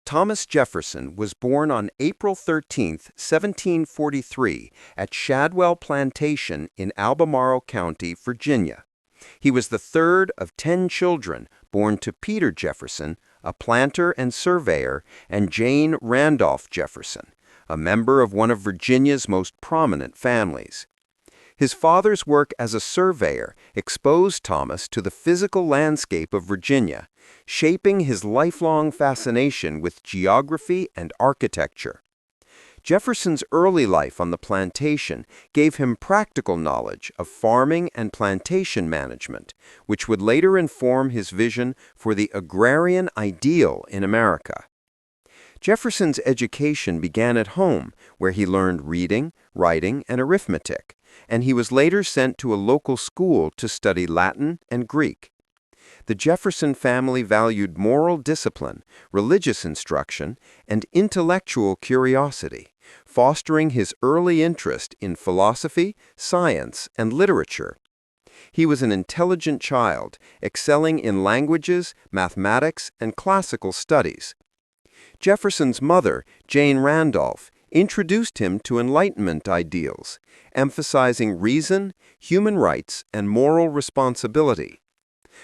Thomas Jefferson was born on April 13, 1743, at Shadwell Plantation in Albemarle County, Virginia. He was the third of 10 children born to Peter Jefferson, a planter and surveyor, and Jane Randolph Jefferson, a member of one of Virginia's most prominent families. His father's work as a surveyor exposed Thomas to the physical landscape of Virginia, shaping his lifelong fascination with geography and architecture. Jefferson's early life on the plantation gave him practical knowledge of farming and plantation management, which would later inform his vision for the agrarian ideal in America. Jefferson's education began at home, where he learned reading, writing, and arithmetic, and he was later sent to a local school to study Latin and Greek. The Jefferson family valued moral discipline, religious instruction, and intellectual curiosity, fostering his early interest in philosophy, science, and literature. He was an intelligent child, excelling in languages, mathematics, and classical studies. Jefferson's mother, Jane Randolph, introduced him to Enlightenment ideals, emphasizing reason, human rights, and moral responsibility.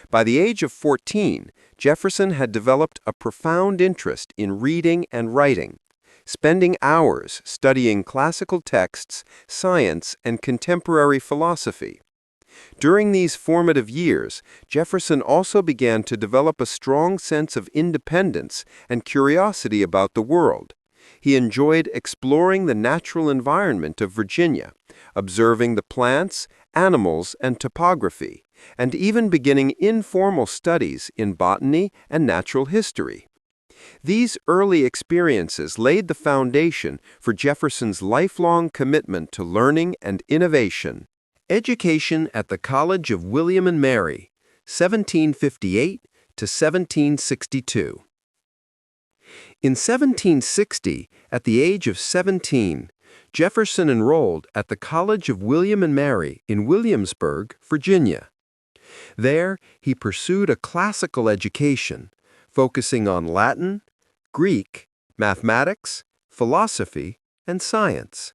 By the age of 14, Jefferson had developed a profound interest in reading and writing, spending hours studying classical texts, science, and contemporary philosophy. During these formative years, Jefferson also began to develop a strong sense of independence and curiosity about the world. He enjoyed exploring the natural environment of Virginia, observing the plants, animals, and topography, and even beginning informal studies in botany and natural history. These early experiences laid the foundation for Jefferson's lifelong commitment to learning and innovation. Education at the College of William and Mary, 1758 to 1762. In 1760, at the age of 17, Jefferson enrolled at the College of William and Mary in Williamsburg, Virginia. There, he pursued a classical education, focusing on Latin, Greek, mathematics, philosophy, and science.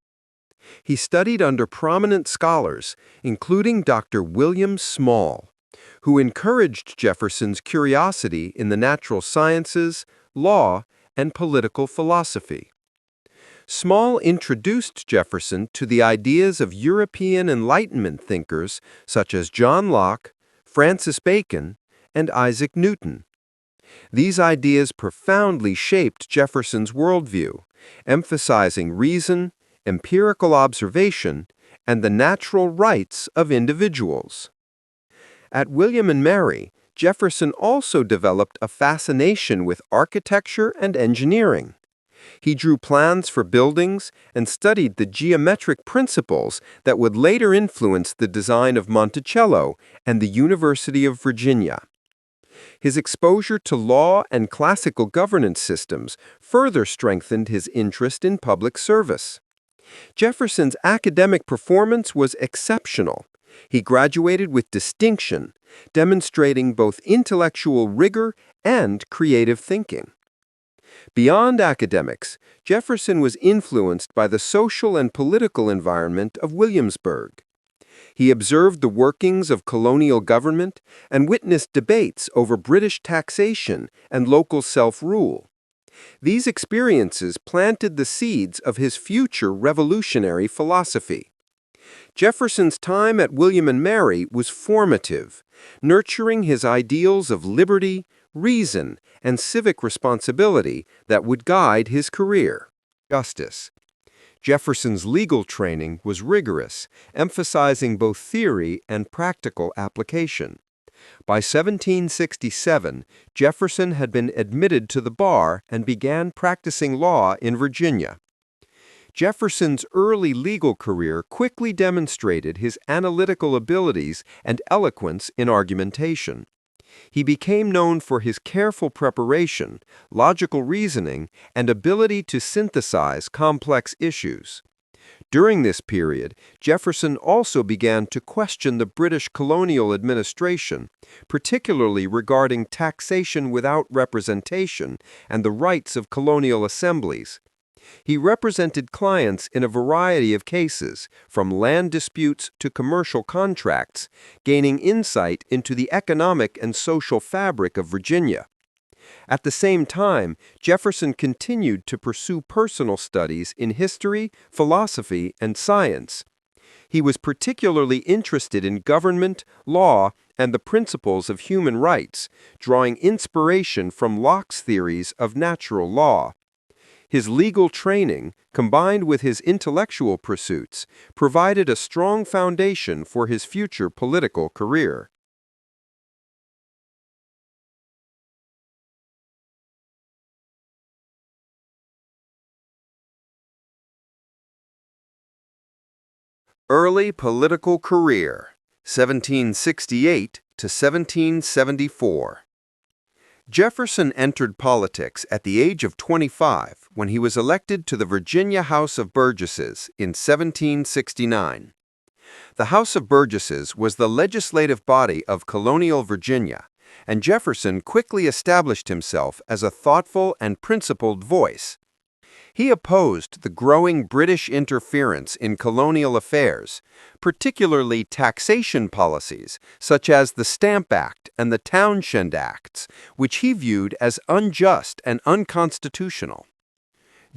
He studied under prominent scholars, including Dr. William Small, who encouraged Jefferson's curiosity in the natural sciences, law, and political philosophy. Small introduced Jefferson to the ideas of European Enlightenment thinkers such as John Locke, Francis Bacon, and Isaac Newton. These ideas profoundly shaped Jefferson's worldview, emphasizing reason, empirical observation, and the natural rights of individuals. At William and Mary, Jefferson also developed a fascination with architecture and engineering. He drew plans for buildings and studied the geometric principles that would later influence the design of Monticello and the University of Virginia. His exposure to law and classical governance systems further strengthened his interest in public service. Jefferson's academic performance was exceptional. He graduated with distinction, demonstrating both intellectual rigor and creative thinking. Beyond academics, Jefferson was influenced by the social and political environment of Williamsburg. He observed the workings of colonial government and witnessed debates over British taxation and local self-rule. These experiences planted the seeds of his future revolutionary philosophy. Jefferson's time at William and Mary was formative, nurturing his ideals of liberty, reason, and civic responsibility that would guide his career. Justice. Jefferson's legal training was rigorous, emphasizing both theory and practical application. By 1767, Jefferson had been admitted to the bar and began practicing law in Virginia. Jefferson's early legal career quickly demonstrated his analytical abilities and eloquence in argumentation. He became known for his careful preparation, logical reasoning, and ability to synthesize complex issues. During this period, Jefferson also began to question the British colonial administration, particularly regarding taxation without representation and the rights of colonial assemblies. He represented clients in a variety of cases, from land disputes to commercial contracts, gaining insight into the economic and social fabric of Virginia. At the same time, Jefferson continued to pursue personal studies in history, philosophy, and science. He was particularly interested in government, law, and the principles of human rights, drawing inspiration from Locke's theories of natural law. His legal training, combined with his intellectual pursuits, provided a strong foundation for his future political career. Early political career, 1768 to 1774. Jefferson entered politics at the age of 25 when he was elected to the Virginia House of Burgesses in 1769. The House of Burgesses was the legislative body of colonial Virginia, and Jefferson quickly established himself as a thoughtful and principled voice. He opposed the growing British interference in colonial affairs, particularly taxation policies such as the Stamp Act and the Townshend Acts, which he viewed as unjust and unconstitutional.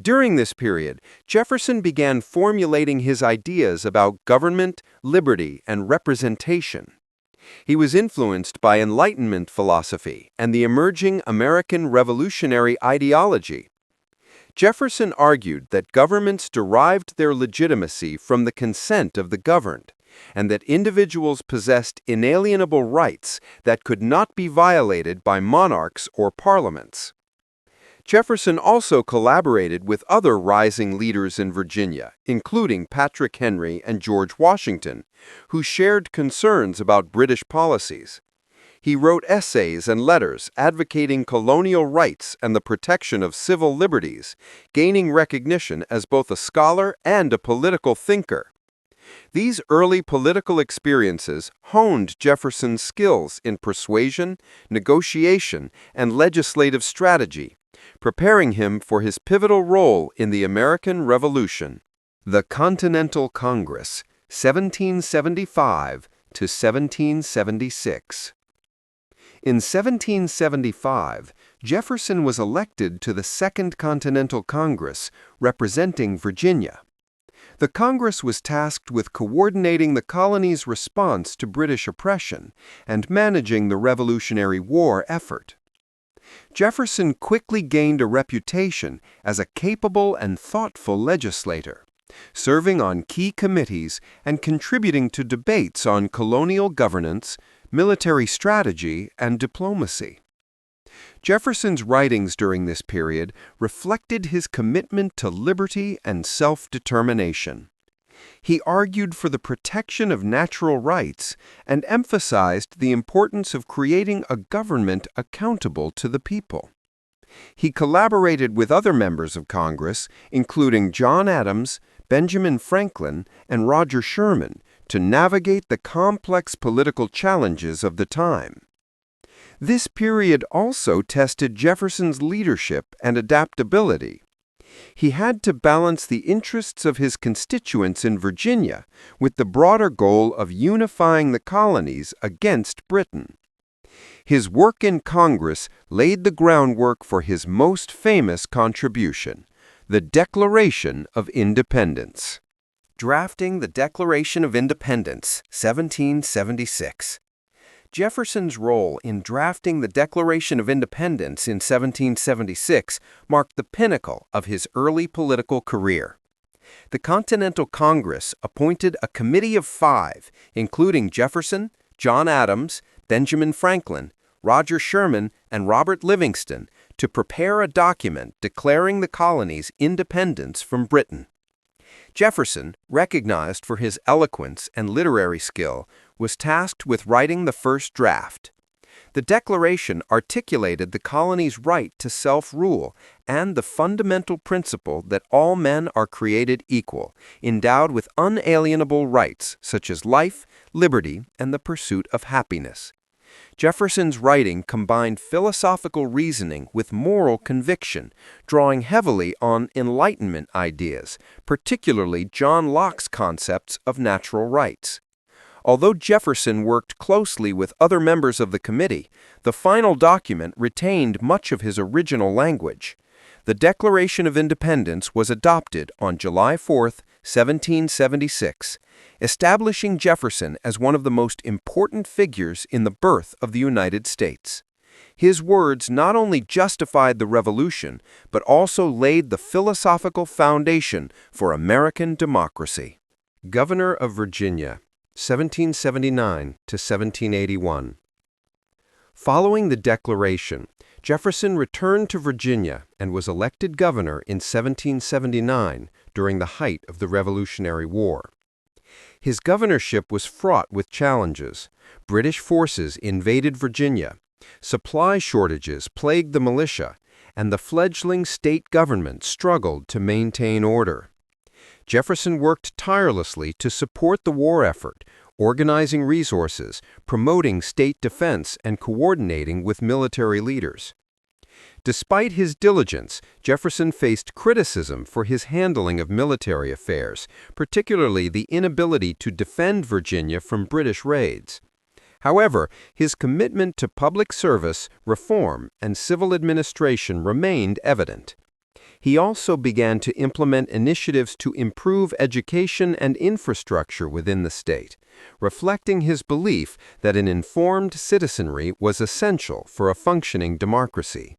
During this period, Jefferson began formulating his ideas about government, liberty, and representation. He was influenced by Enlightenment philosophy and the emerging American revolutionary ideology. Jefferson argued that governments derived their legitimacy from the consent of the governed, and that individuals possessed inalienable rights that could not be violated by monarchs or parliaments. Jefferson also collaborated with other rising leaders in Virginia, including Patrick Henry and George Washington, who shared concerns about British policies. He wrote essays and letters advocating colonial rights and the protection of civil liberties, gaining recognition as both a scholar and a political thinker. These early political experiences honed Jefferson's skills in persuasion, negotiation, and legislative strategy, preparing him for his pivotal role in the American Revolution. The Continental Congress, 1775 to 1776. In 1775, Jefferson was elected to the Second Continental Congress, representing Virginia. The Congress was tasked with coordinating the colony's response to British oppression and managing the Revolutionary War effort. Jefferson quickly gained a reputation as a capable and thoughtful legislator, serving on key committees and contributing to debates on colonial governance, military strategy, and diplomacy. Jefferson's writings during this period reflected his commitment to liberty and self-determination. He argued for the protection of natural rights and emphasized the importance of creating a government accountable to the people. He collaborated with other members of Congress, including John Adams, Benjamin Franklin, and Roger Sherman, to navigate the complex political challenges of the time. This period also tested Jefferson's leadership and adaptability. He had to balance the interests of his constituents in Virginia with the broader goal of unifying the colonies against Britain. His work in Congress laid the groundwork for his most famous contribution, the Declaration of Independence. Drafting the Declaration of Independence, 1776. Jefferson's role in drafting the Declaration of Independence in 1776 marked the pinnacle of his early political career. The Continental Congress appointed a committee of 5, including Jefferson, John Adams, Benjamin Franklin, Roger Sherman, and Robert Livingston, to prepare a document declaring the colony's independence from Britain. Jefferson, recognized for his eloquence and literary skill, was tasked with writing the first draft. The Declaration articulated the colony's right to self-rule and the fundamental principle that all men are created equal, endowed with unalienable rights such as life, liberty, and the pursuit of happiness. Jefferson's writing combined philosophical reasoning with moral conviction, drawing heavily on Enlightenment ideas, particularly John Locke's concepts of natural rights. Although Jefferson worked closely with other members of the committee, the final document retained much of his original language. The Declaration of Independence was adopted on July 4, 1776, establishing Jefferson as one of the most important figures in the birth of the United States. His words not only justified the Revolution, but also laid the philosophical foundation for American democracy. Governor of Virginia, 1779 to 1781. Following the Declaration, Jefferson returned to Virginia and was elected governor in 1779 during the height of the Revolutionary War. His governorship was fraught with challenges. British forces invaded Virginia, supply shortages plagued the militia, and the fledgling state government struggled to maintain order. Jefferson worked tirelessly to support the war effort, organizing resources, promoting state defense, and coordinating with military leaders. Despite his diligence, Jefferson faced criticism for his handling of military affairs, particularly the inability to defend Virginia from British raids. However, his commitment to public service, reform, and civil administration remained evident. He also began to implement initiatives to improve education and infrastructure within the state, reflecting his belief that an informed citizenry was essential for a functioning democracy.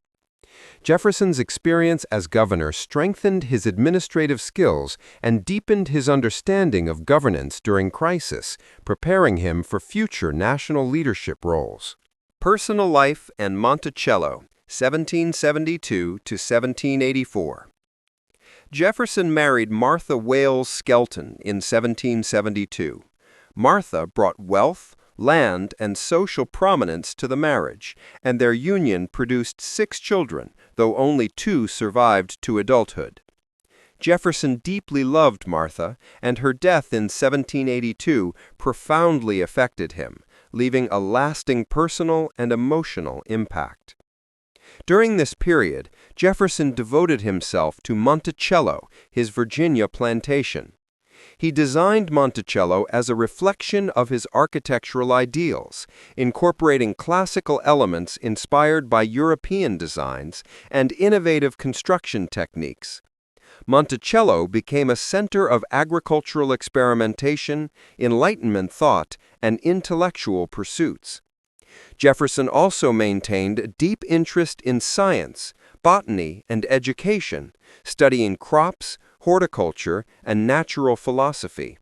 Jefferson's experience as governor strengthened his administrative skills and deepened his understanding of governance during crisis, preparing him for future national leadership roles. Personal life and Monticello, 1772 to 1784. Jefferson married Martha Wales Skelton in 1772. Martha brought wealth, land, and social prominence to the marriage, and their union produced 6 children, though only 2 survived to adulthood. Jefferson deeply loved Martha, and her death in 1782 profoundly affected him, leaving a lasting personal and emotional impact. During this period, Jefferson devoted himself to Monticello, his Virginia plantation. He designed Monticello as a reflection of his architectural ideals, incorporating classical elements inspired by European designs and innovative construction techniques. Monticello became a center of agricultural experimentation, Enlightenment thought, and intellectual pursuits. Jefferson also maintained a deep interest in science, botany, and education, studying crops, horticulture, and natural philosophy.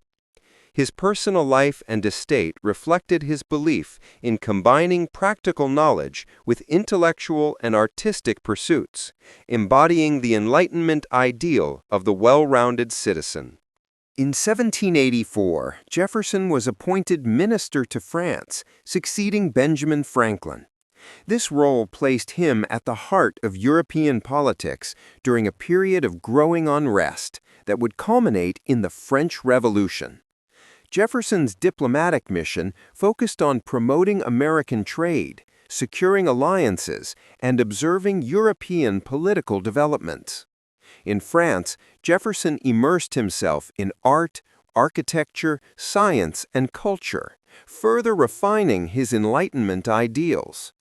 His personal life and estate reflected his belief in combining practical knowledge with intellectual and artistic pursuits, embodying the Enlightenment ideal of the well-rounded citizen. In 1784, Jefferson was appointed minister to France, succeeding Benjamin Franklin. This role placed him at the heart of European politics during a period of growing unrest that would culminate in the French Revolution. Jefferson's diplomatic mission focused on promoting American trade, securing alliances, and observing European political developments. In France, Jefferson immersed himself in art, architecture, science, and culture, further refining his Enlightenment ideals.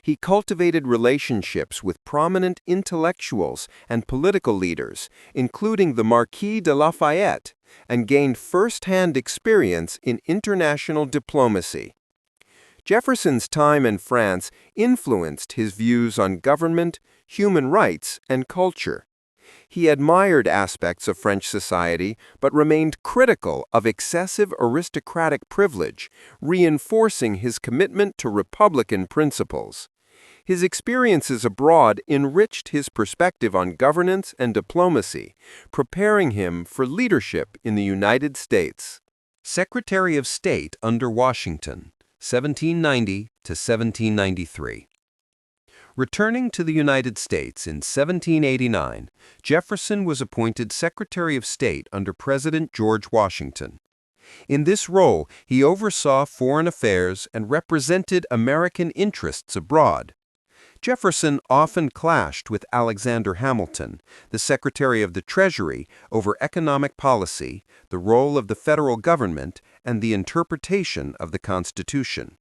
He cultivated relationships with prominent intellectuals and political leaders, including the Marquis de Lafayette, and gained first-hand experience in international diplomacy. Jefferson's time in France influenced his views on government, human rights, and culture. He admired aspects of French society, but remained critical of excessive aristocratic privilege, reinforcing his commitment to republican principles. His experiences abroad enriched his perspective on governance and diplomacy, preparing him for leadership in the United States. Secretary of State under Washington, 1790 to 1793. Returning to the United States in 1789, Jefferson was appointed Secretary of State under President George Washington. In this role, he oversaw foreign affairs and represented American interests abroad. Jefferson often clashed with Alexander Hamilton, the Secretary of the Treasury, over economic policy, the role of the federal government, and the interpretation of the Constitution.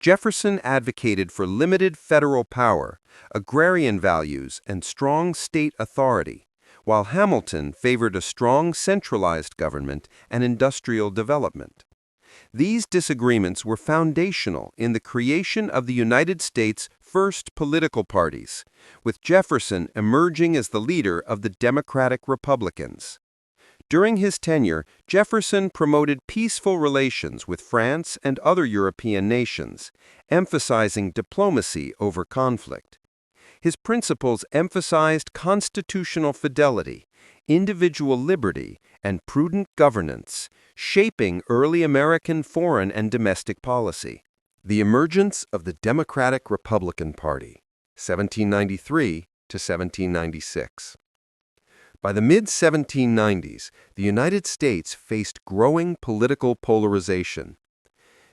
Jefferson advocated for limited federal power, agrarian values, and strong state authority, while Hamilton favored a strong centralized government and industrial development. These disagreements were foundational in the creation of the United States' first political parties, with Jefferson emerging as the leader of the Democratic Republicans. During his tenure, Jefferson promoted peaceful relations with France and other European nations, emphasizing diplomacy over conflict. His principles emphasized constitutional fidelity, individual liberty, and prudent governance, shaping early American foreign and domestic policy. The emergence of the Democratic-Republican Party, 1793 to 1796. By the mid-1790s, the United States faced growing political polarization.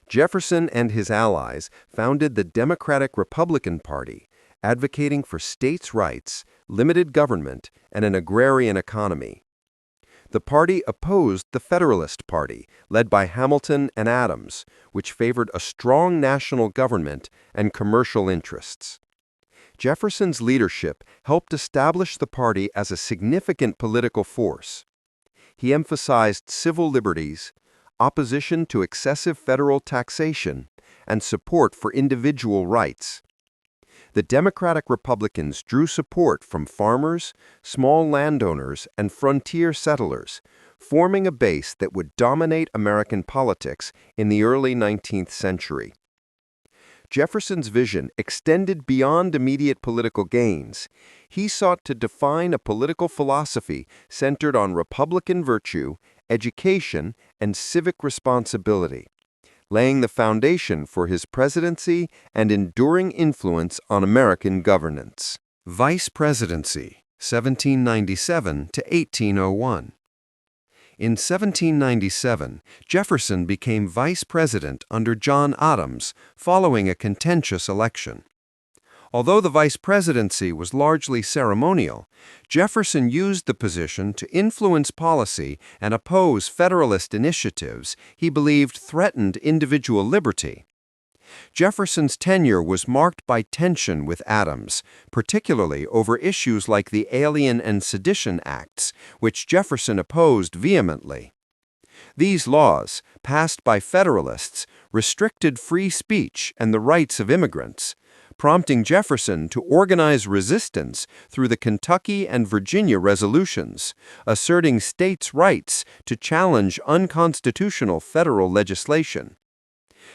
Jefferson and his allies founded the Democratic-Republican Party, advocating for states' rights, limited government, and an agrarian economy. The party opposed the Federalist Party, led by Hamilton and Adams, which favored a strong national government and commercial interests. Jefferson's leadership helped establish the party as a significant political force. He emphasized civil liberties, opposition to excessive federal taxation, and support for individual rights. The Democratic Republicans drew support from farmers, small landowners, and frontier settlers, forming a base that would dominate American politics in the early 19th century. Jefferson's vision extended beyond immediate political gains. He sought to define a political philosophy centered on Republican virtue, education, and civic responsibility, laying the foundation for his presidency and enduring influence on American governance. Vice Presidency, 1797 to 1801. In 1797, Jefferson became vice president under John Adams following a contentious election. Although the vice presidency was largely ceremonial, Jefferson used the position to influence policy and oppose Federalist initiatives he believed threatened individual liberty. Jefferson's tenure was marked by tension with Adams, particularly over issues like the Alien and Sedition Acts, which Jefferson opposed vehemently. These laws, passed by Federalists, restricted free speech and the rights of immigrants, prompting Jefferson to organize resistance through the Kentucky and Virginia resolutions, asserting states' rights to challenge unconstitutional federal legislation.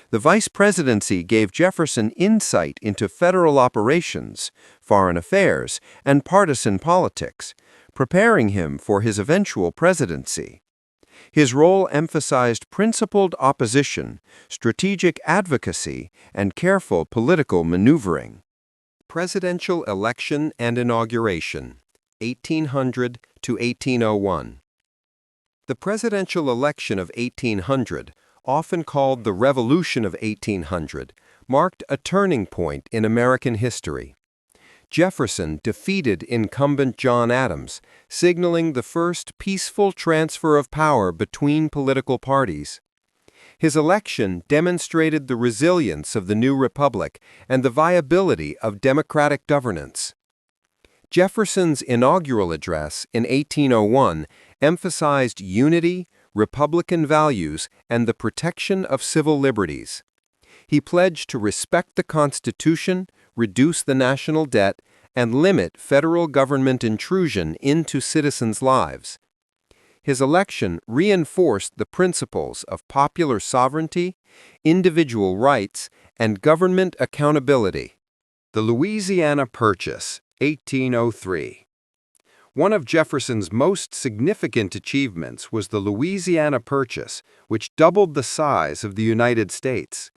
The vice presidency gave Jefferson insight into federal operations, foreign affairs, and partisan politics, preparing him for his eventual presidency. His role emphasized principled opposition, strategic advocacy, and careful political maneuvering. Presidential election and inauguration, 1800 to 1801. The presidential election of 1800, often called the Revolution of 1800, marked a turning point in American history. Jefferson defeated incumbent John Adams, signaling the first peaceful transfer of power between political parties. His election demonstrated the resilience of the new republic and the viability of democratic governance. Jefferson's inaugural address in 1801 emphasized unity, Republican values, and the protection of civil liberties. He pledged to respect the Constitution, reduce the national debt, and limit federal government intrusion into citizens' lives. His election reinforced the principles of popular sovereignty, individual rights, and government accountability. The Louisiana Purchase, 1803. One of Jefferson's most significant achievements was the Louisiana Purchase, which doubled the size of the United States.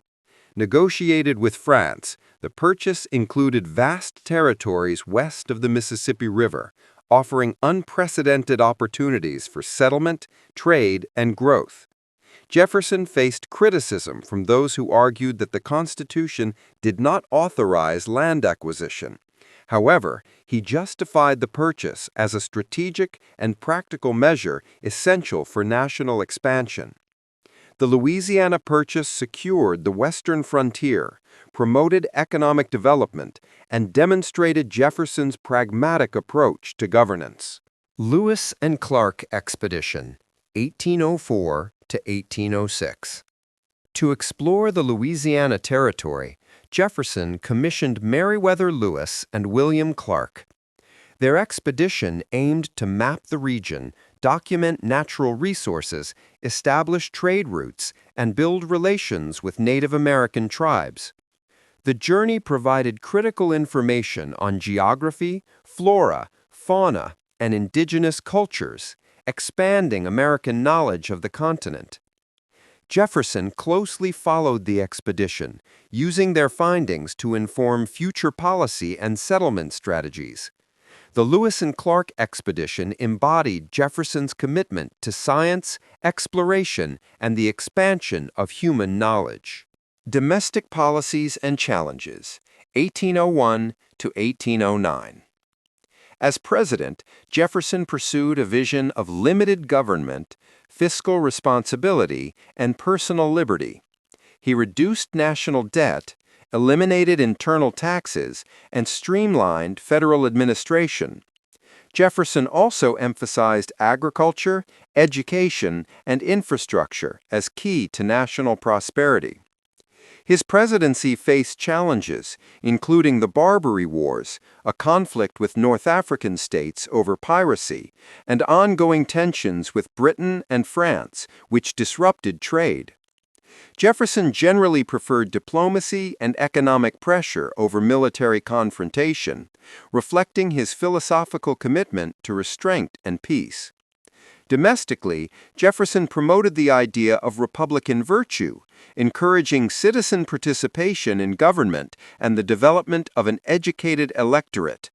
Negotiated with France, the purchase included vast territories west of the Mississippi River, offering unprecedented opportunities for settlement, trade, and growth. Jefferson faced criticism from those who argued that the Constitution did not authorize land acquisition. However, he justified the purchase as a strategic and practical measure essential for national expansion. The Louisiana Purchase secured the western frontier, promoted economic development, and demonstrated Jefferson's pragmatic approach to governance. Lewis and Clark Expedition, 1804 to 1806. To explore the Louisiana Territory, Jefferson commissioned Meriwether Lewis and William Clark. Their expedition aimed to map the region, document natural resources, establish trade routes, and build relations with Native American tribes. The journey provided critical information on geography, flora, fauna, and indigenous cultures, expanding American knowledge of the continent. Jefferson closely followed the expedition, using their findings to inform future policy and settlement strategies. The Lewis and Clark expedition embodied Jefferson's commitment to science, exploration, and the expansion of human knowledge. Domestic Policies and Challenges, 1801 to 1809. As president, Jefferson pursued a vision of limited government, fiscal responsibility, and personal liberty. He reduced national debt, eliminated internal taxes, and streamlined federal administration. Jefferson also emphasized agriculture, education, and infrastructure as key to national prosperity. His presidency faced challenges, including the Barbary Wars, a conflict with North African states over piracy, and ongoing tensions with Britain and France, which disrupted trade. Jefferson generally preferred diplomacy and economic pressure over military confrontation, reflecting his philosophical commitment to restraint and peace. Domestically, Jefferson promoted the idea of Republican virtue, encouraging citizen participation in government and the development of an educated electorate.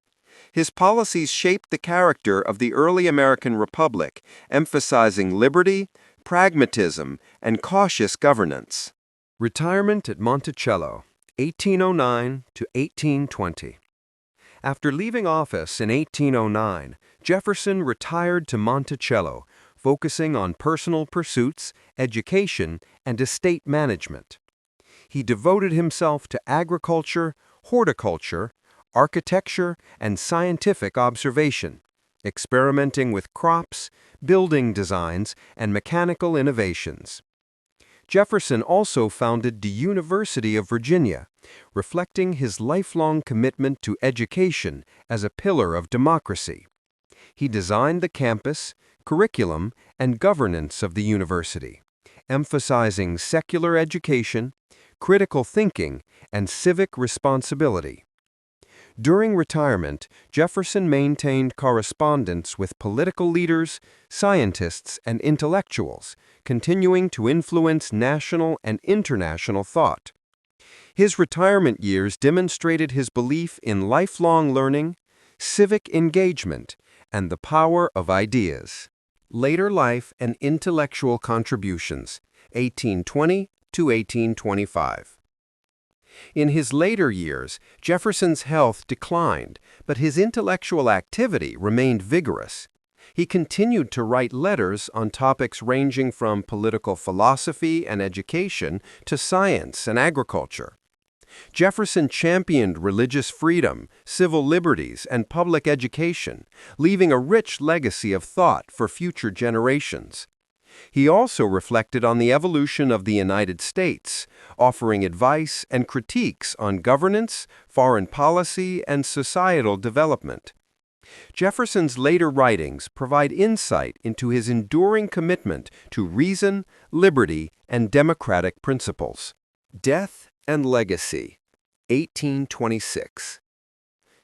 His policies shaped the character of the early American Republic, emphasizing liberty, pragmatism, and cautious governance. Retirement at Monticello, 1809 to 1820. After leaving office in 1809, Jefferson retired to Monticello, focusing on personal pursuits, education, and estate management. He devoted himself to agriculture, horticulture, architecture, and scientific observation, experimenting with crops, building designs, and mechanical innovations. Jefferson also founded the University of Virginia, reflecting his lifelong commitment to education as a pillar of democracy. He designed the campus, curriculum, and governance of the university, emphasizing secular education, critical thinking, and civic responsibility. During retirement, Jefferson maintained correspondence with political leaders, scientists, and intellectuals, continuing to influence national and international thought. His retirement years demonstrated his belief in lifelong learning, civic engagement, and the power of ideas. Later life and intellectual contributions, 1820 to 1825. In his later years, Jefferson's health declined, but his intellectual activity remained vigorous. He continued to write letters on topics ranging from political philosophy and education to science and agriculture. Jefferson championed religious freedom, civil liberties, and public education, leaving a rich legacy of thought for future generations. He also reflected on the evolution of the United States, offering advice and critiques on governance, foreign policy, and societal development. Jefferson's later writings provide insight into his enduring commitment to reason, liberty, and democratic principles. Death and Legacy, 1826.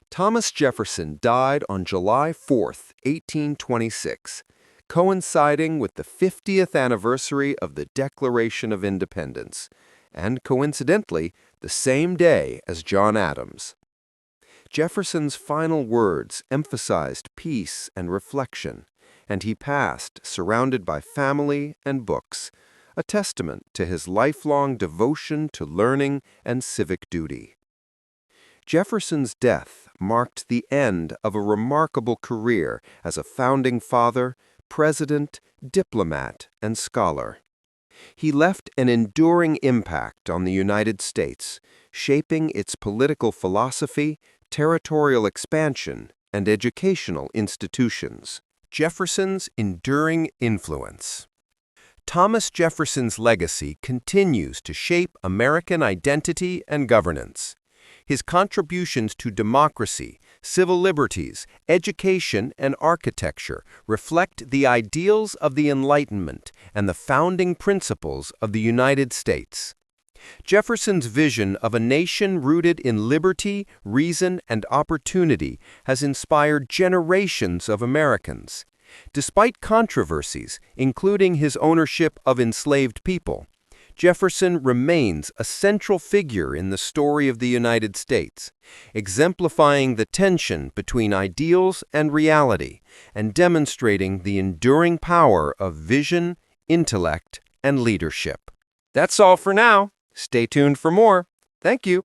Thomas Jefferson died on July 4, 1826, coinciding with the 50th anniversary of the Declaration of Independence, and coincidentally, the same day as John Adams. Jefferson's final words emphasized peace and reflection, and he passed surrounded by family and books, a testament to his lifelong devotion to learning and civic duty. Jefferson's death marked the end of a remarkable career as a founding father, president, diplomat, and scholar. He left an enduring impact on the United States, shaping its political philosophy, territorial expansion, and educational institutions. Jefferson's enduring influence. Thomas Jefferson's legacy continues to shape American identity and governance. His contributions to democracy, civil liberties, education, and architecture reflect the ideals of the Enlightenment and the founding principles of the United States. Jefferson's vision of a nation rooted in liberty, reason, and opportunity has inspired generations of Americans. Despite controversies, including his ownership of enslaved people, Jefferson remains a central figure in the story of the United States, exemplifying the tension between ideals and reality and demonstrating the enduring power of vision, intellect, and leadership. That's all for now. Stay tuned for more. Thank you.